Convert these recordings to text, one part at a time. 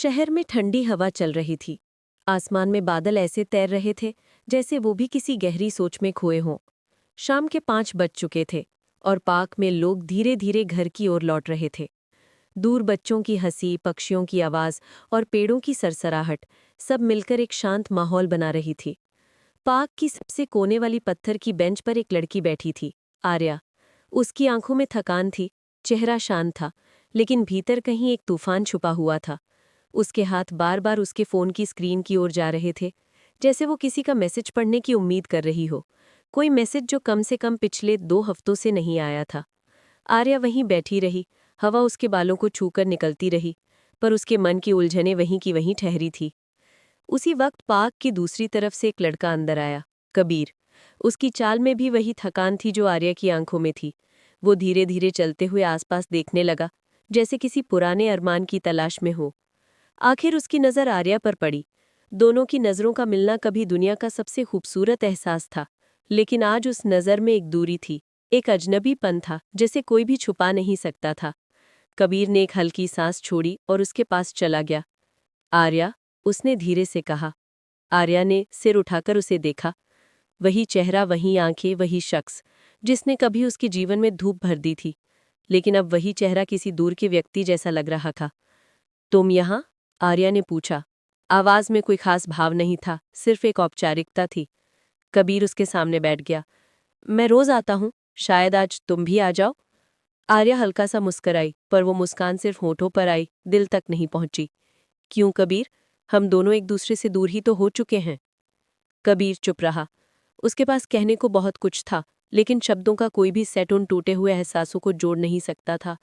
शहर में ठंडी हवा चल रही थी। आसमान में बादल ऐसे तैर रहे थे जैसे वो भी किसी गहरी सोच में खोए हों। शाम के 5 बज चुके थे और पार्क में लोग धीरे धीरे घर की ओर लौट रहे थे। दूर बच्चों की हंसी, पक्षियों की आवाज और पेड़ों की सरसराहट सब मिलकर एक शांत माहौल बना रही थी। पार्क की सबसे कोने वाली पत्थर की बेंच पर एक लड़की बैठी थी, आर्या। उसकी आंखों में थकान थी, चेहरा शांत था, लेकिन भीतर कहीं एक तूफान छुपा हुआ था। उसके हाथ बार बार उसके फोन की स्क्रीन की ओर जा रहे थे, जैसे वो किसी का मैसेज पढ़ने की उम्मीद कर रही हो। कोई मैसेज जो कम से कम पिछले 2 हफ्तों से नहीं आया था। आर्या वहीं बैठी रही, हवा उसके बालों को छूकर निकलती रही, पर उसके मन की उलझनें वहीं की वहीं ठहरी थी। उसी वक्त पार्क की दूसरी तरफ से एक लड़का अंदर आया, कबीर। उसकी चाल में भी वही थकान थी जो आर्या की आंखों में थी। वो धीरे धीरे चलते हुए आसपास देखने लगा, जैसे किसी पुराने अरमान की तलाश में हो। आखिर उसकी नज़र आर्या पर पड़ी। दोनों की नज़रों का मिलना कभी दुनिया का सबसे खूबसूरत एहसास था, लेकिन आज उस नज़र में एक दूरी थी, एक अजनबीपन था जिसे कोई भी छुपा नहीं सकता था। कबीर ने एक हल्की सांस छोड़ी और उसके पास चला गया। आर्या, उसने धीरे से कहा। आर्या ने सिर उठाकर उसे देखा। वही चेहरा, वही आंखें, वही शख्स जिसने कभी उसके जीवन में धूप भर दी थी, लेकिन अब वही चेहरा किसी दूर के व्यक्ति जैसा लग रहा था। तुम यहाँ? आर्या ने पूछा। आवाज में कोई खास भाव नहीं था, सिर्फ एक औपचारिकता थी। कबीर उसके सामने बैठ गया। मैं रोज आता हूँ, शायद आज तुम भी आ जाओ। आर्या हल्का सा मुस्कराई, पर वो मुस्कान सिर्फ होठों पर आई, दिल तक नहीं पहुंची। क्यों कबीर? हम दोनों एक दूसरे से दूर ही तो हो चुके हैं। कबीर चुप रहा। उसके पास कहने को बहुत कुछ था, लेकिन शब्दों का कोई भी सेट उन टूटे हुए एहसासों को जोड़ नहीं सकता था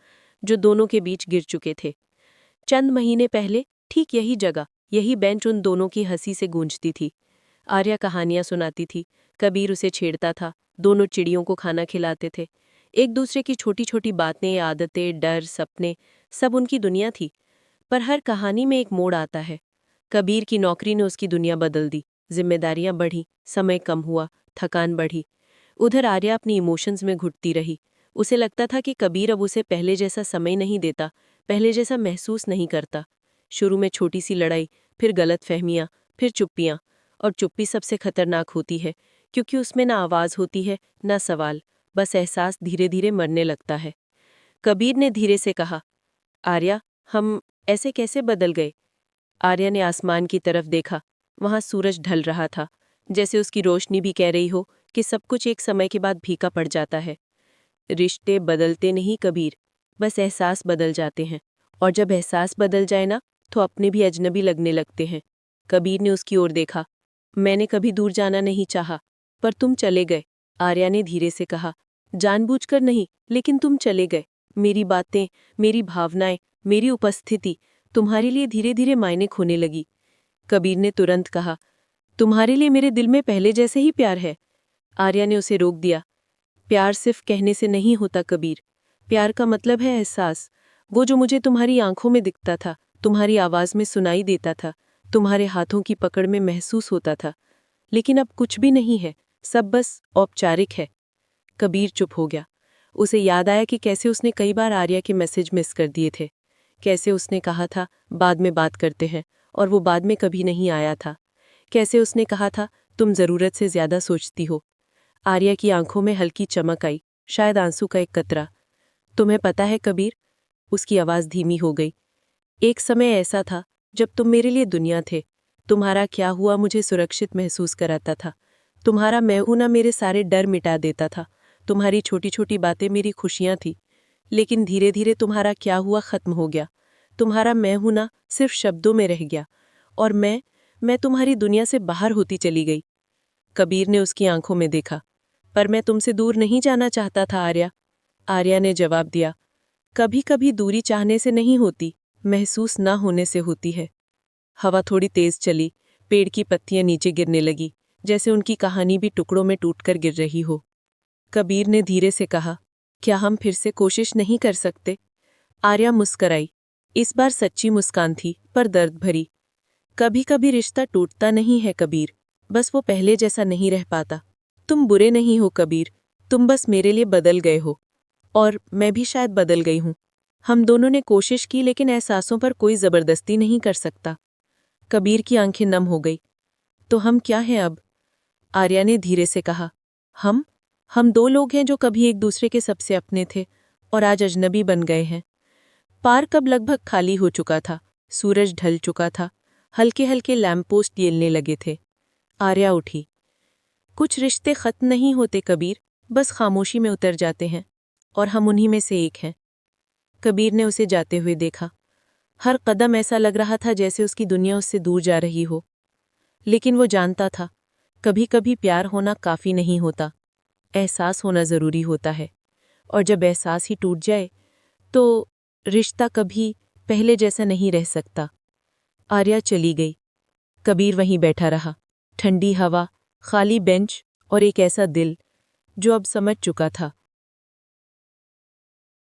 जो दोनों के बीच गिर चुके थे। चंद महीने पहले ठीक यही जगह, यही बेंच उन दोनों की हंसी से गूंजती थी। आर्या कहानियां सुनाती थी, कबीर उसे छेड़ता था, दोनों चिड़ियों को खाना खिलाते थे। एक दूसरे की छोटी छोटी बातें, आदतें, डर, सपने, सब उनकी दुनिया थी। पर हर कहानी में एक मोड़ आता है। कबीर की नौकरी ने उसकी दुनिया बदल दी। जिम्मेदारियां बढ़ी, समय कम हुआ, थकान बढ़ी। उधर आर्या अपनी इमोशंस में घुटती रही। उसे लगता था कि कबीर अब उसे पहले जैसा समय नहीं देता, पहले जैसा महसूस नहीं करता। शुरू में छोटी सी लड़ाई, फिर गलतफहमियां, फिर चुप्पियां। और चुप्पी सबसे खतरनाक होती है, क्योंकि उसमें ना आवाज होती है, ना सवाल, बस एहसास धीरे धीरे मरने लगता है। कबीर ने धीरे से कहा, आर्या, हम ऐसे कैसे बदल गए? आर्या ने आसमान की तरफ देखा। वहां सूरज ढल रहा था, जैसे उसकी रोशनी भी कह रही हो कि सब कुछ एक समय के बाद फीका पड़ जाता है। रिश्ते बदलते नहीं कबीर, बस एहसास बदल जाते हैं। और जब एहसास बदल जाए ना, तो अपने भी अजनबी लगने लगते हैं। कबीर ने उसकी ओर देखा। मैंने कभी दूर जाना नहीं चाहा, पर तुम चले गए। आर्या ने धीरे से कहा। जानबूझकर नहीं, लेकिन तुम चले गए। मेरी बातें, मेरी भावनाएं, मेरी उपस्थिति तुम्हारे लिए धीरे धीरे मायने खोने लगी। कबीर ने तुरंत कहा, तुम्हारे लिए मेरे दिल में पहले जैसे ही प्यार है। आर्या ने उसे रोक दिया। प्यार सिर्फ कहने से नहीं होता कबीर। प्यार का मतलब है एहसास। वो जो मुझे तुम्हारी आंखों में दिखता था, तुम्हारी आवाज में सुनाई देता था, तुम्हारे हाथों की पकड़ में महसूस होता था। लेकिन अब कुछ भी नहीं है, सब बस औपचारिक है। कबीर चुप हो गया। उसे याद आया कि कैसे उसने कई बार आर्या के मैसेज मिस कर दिए थे। कैसे उसने कहा था बाद में बात करते हैं, और वो बाद में कभी नहीं आया था। कैसे उसने कहा था तुम ज़रूरत से ज़्यादा सोचती हो। आर्या की आंखों में हल्की चमक आई, शायद आंसू का एक कतरा। तुम्हें पता है कबीर, उसकी आवाज़ धीमी हो गई, एक समय ऐसा था जब तुम मेरे लिए दुनिया थे। तुम्हारा क्या हुआ मुझे सुरक्षित महसूस कराता था। तुम्हारा मैं होना मेरे सारे डर मिटा देता था। तुम्हारी छोटी छोटी बातें मेरी खुशियां थी। लेकिन धीरे धीरे तुम्हारा क्या हुआ खत्म हो गया। तुम्हारा मैं होना सिर्फ शब्दों में रह गया, और मैं तुम्हारी दुनिया से बाहर होती चली गई। कबीर ने उसकी आंखों में देखा। पर मैं तुमसे दूर नहीं जाना चाहता था आर्या। आर्या ने जवाब दिया, कभी कभी दूरी चाहने से नहीं होती, महसूस ना होने से होती है। हवा थोड़ी तेज चली, पेड़ की पत्तियां नीचे गिरने लगी, जैसे उनकी कहानी भी टुकड़ों में टूटकर गिर रही हो। कबीर ने धीरे से कहा, क्या हम फिर से कोशिश नहीं कर सकते? आर्या मुस्कराई। इस बार सच्ची मुस्कान थी, पर दर्द भरी। कभी कभी रिश्ता टूटता नहीं है कबीर, बस वो पहले जैसा नहीं रह पाता। तुम बुरे नहीं हो कबीर, तुम बस मेरे लिए बदल गए हो, और मैं भी शायद बदल गई हूं। हम दोनों ने कोशिश की लेकिन एहसासों पर कोई जबरदस्ती नहीं कर सकता। कबीर की आंखें नम हो गई। तो हम क्या हैं अब? आर्या ने धीरे से कहा। हम दो लोग हैं जो कभी एक दूसरे के सबसे अपने थे और आज अजनबी बन गए हैं। पार्क अब लगभग खाली हो चुका था। सूरज ढल चुका था। हल्के हल्के लैंप पोस्ट येलने लगे थे। आर्या उठी। कुछ रिश्ते खत्म नहीं होते कबीर, बस खामोशी में उतर जाते हैं, और हम उन्हीं में से एक हैं। कबीर ने उसे जाते हुए देखा। हर कदम ऐसा लग रहा था जैसे उसकी दुनिया उससे दूर जा रही हो। लेकिन वो जानता था, कभी कभी प्यार होना काफी नहीं होता, एहसास होना जरूरी होता है। और जब एहसास ही टूट जाए तो रिश्ता कभी पहले जैसा नहीं रह सकता। आर्या चली गई। कबीर वहीं बैठा रहा। ठंडी हवा, खाली बेंच और एक ऐसा दिल जो अब समझ चुका था